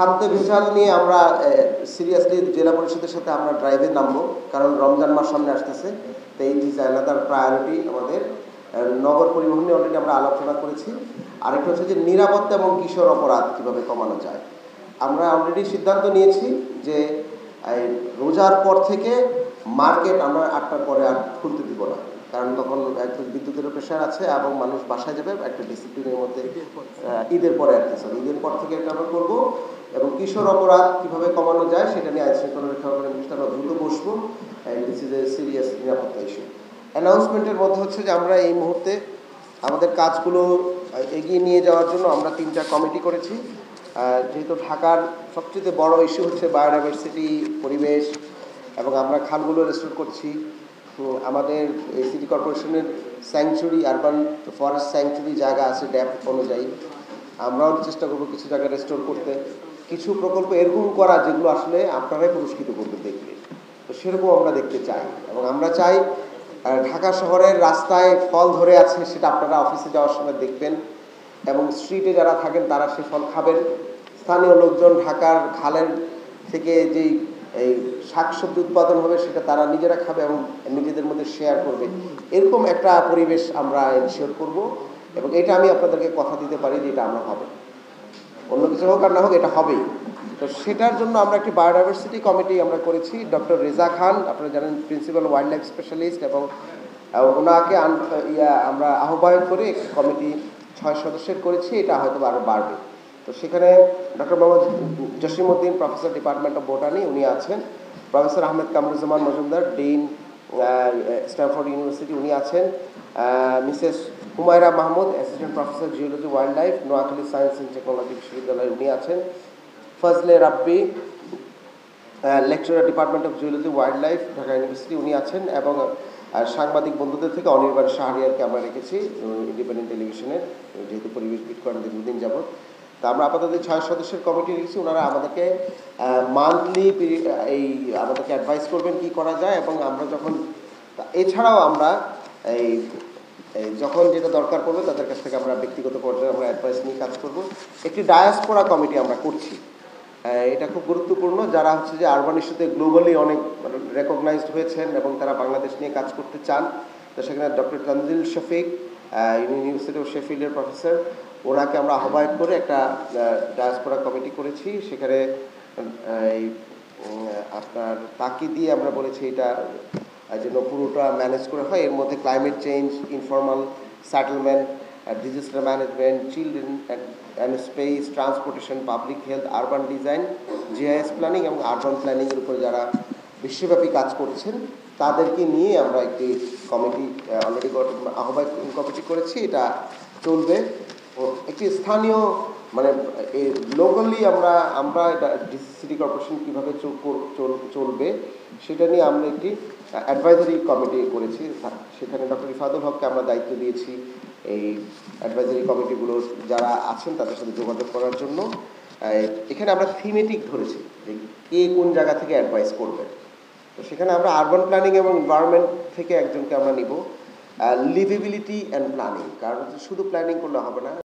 খাদ্য ভেজাল নিয়ে আমরা সিরিয়াসলি জেলা পরিষদের সাথে আমরা ড্রাইভে নামবো, কারণ রমজান মাস সামনে আসতেছে। তো এই ইজ অ্যানাদার প্রায়োরিটি আমাদের। নগর পরিবহন নিয়ে অলরেডি আমরা আলোচনা করেছি। আরেকটা হচ্ছে যে নিরাপত্তা এবং কিশোর অপরাধ কীভাবে কমানো যায়। আমরা অলরেডি সিদ্ধান্ত নিয়েছি যে রোজার পর থেকে মার্কেট আমরা 8টার পরে আর খুলতে দিব না, কারণ তখন একটা বিদ্যুতেরও প্রেশার আছে এবং মানুষ বাসায় যাবে একটা ডিসিপ্লিনের মধ্যে। ঈদের পরে আর কি, ঈদের পর থেকে এটা আমরা করবো। এবং কিশোর অপরাধ কীভাবে কমানো যায় সেটা নিয়ে আইন শৃঙ্খলা রক্ষা কমিশন আমরা দ্রুত বসবো। দিস ইজ এ সিরিয়াস নিরাপত্তা ইস্যু। অ্যানাউন্সমেন্টের মধ্যে হচ্ছে যে আমরা এই মুহূর্তে আমাদের কাজগুলো এগিয়ে নিয়ে যাওয়ার জন্য আমরা 3টা কমিটি করেছি। যেহেতু ঢাকার সবচেয়ে বড় ইস্যু হচ্ছে বায়োডাইভার্সিটি, পরিবেশ, এবং আমরা খালগুলো রেস্টোর করছি। আমাদের এই সিটি কর্পোরেশনের স্যাংচুরি, আরবান ফরেস্ট স্যাংচুরি জায়গা আছে ড্যাপ অনুযায়ী, আমরাও চেষ্টা করবো কিছু জায়গা রেস্টোর করতে। কিছু প্রকল্প এরকম করা যেগুলো আসলে আপনারাই পুরস্কৃত করবে দেখবে, তো সেরকম আমরা দেখতে চাই। এবং আমরা চাই ঢাকা শহরের রাস্তায় ফল ধরে আছে সেটা আপনারা অফিসে যাওয়ার সময় দেখবেন, এবং স্ট্রিটে যারা থাকেন তারা সেই ফল খাবেন। স্থানীয় লোকজন ঢাকার খালের থেকে যেই এই শাকসবজি উৎপাদন হবে সেটা তারা নিজেরা খাবে এবং নিজেদের মধ্যে শেয়ার করবে। এরকম একটা পরিবেশ আমরা এনশিওর করব, এবং এটা আমি আপনাদেরকে কথা দিতে পারি যে এটা আমরা হবে, অন্য কিছু হোক আর না হোক এটা হবেই। তো সেটার জন্য আমরা একটি বায়োডাইভার্সিটি কমিটি আমরা করেছি। ডক্টর রেজা খান, আপনারা জানেন, প্রিন্সিপাল ওয়াইল্ড লাইফ স্পেশালিস্ট, এবং ওনাকে আমরা আহ্বায়ক করে একটি কমিটি 6 সদস্যের করেছি। এটা হয়তো আরও বাড়বে। তো সেখানে doctor Mohammad Jasimuddin, professor, department of botany, উনি আছেন। Professor Ahmed Kamruzzaman Majumdar, dean, Stanford university, উনি আছেন। Mrs Humaira Mahmud, assistant professor, geology, wildlife, Noakhali science and technology বিশ্ববিদ্যালয়, উনি আছেন। Fazle Rabbi, lecturer, department of geology, wildlife, Dhaka university, উনি আছেন। এবং সাংবাদিক বন্ধুদের থেকে অনির্বাণ শাহরিয়ারকে আমরা রেখেছি, ইন্ডিপেন্ডেন্ট টেলিভিশনের, যেহেতু পরিবেশবিদ করেন দীর্ঘদিন যাবৎ। তা আমরা আপাতত 6 সদস্যের কমিটি রেখেছি। ওনারা আমাদেরকে মান্থলি আমাদেরকে অ্যাডভাইস করবেন কি করা যায়। এবং আমরা যখন এছাড়াও আমরা যখন যেটা দরকার পড়বে তাদের কাছ থেকে আমরা ব্যক্তিগত পর্যায়ে আমরা অ্যাডভাইস নিয়ে কাজ করব। একটি ডায়াসপোরা কমিটি আমরা করছি। এটা খুব গুরুত্বপূর্ণ, যারা হচ্ছে যে আরবান ইস্যুতে গ্লোবালি অনেক রেকগনাইজড হয়েছেন এবং তারা বাংলাদেশ নিয়ে কাজ করতে চান। তো সেখানে doctor Tanzil Shafiq, university of শেফিল্ডের প্রফেসর, ওনাকে আমরা আহ্বায়ক করে একটা ডায়াসপোরা কমিটি করেছি। সেখানে আপনার তাকে দিয়ে আমরা বলেছি এটা যেন পুরোটা ম্যানেজ করে হয়। এর মধ্যে climate change, informal settlement, disaster management, children and space, transportation, public health, urban design, GIS planning এবং আরবান প্ল্যানিংয়ের উপরে যারা বিশ্বব্যাপী কাজ করছেন তাদেরকে নিয়ে আমরা একটি কমিটি অলরেডি আহ্বায়ক কমিটি করেছি। এটা চলবে। একটি স্থানীয় মানে লোকালি আমরা সিটি কর্পোরেশন কীভাবে চলবে সেটা নিয়ে আমরা একটি অ্যাডভাইজারি কমিটি করেছি। সেখানে ডক্টর ইফাদুল হককে আমরা দায়িত্ব দিয়েছি এই অ্যাডভাইজারি কমিটিগুলো যারা আছেন তাদের সাথে যোগাযোগ করার জন্য। এখানে আমরা থিমেটিক ধরেছি যে কে কোন জায়গা থেকে অ্যাডভাইস করবে। তো সেখানে আমরা আরবান প্ল্যানিং এবং এনভায়রনমেন্ট থেকে একজনকে আমরা নিব, লিভেবিলিটি অ্যান্ড প্ল্যানিং, কারণ শুধু প্ল্যানিং করলে হবে না।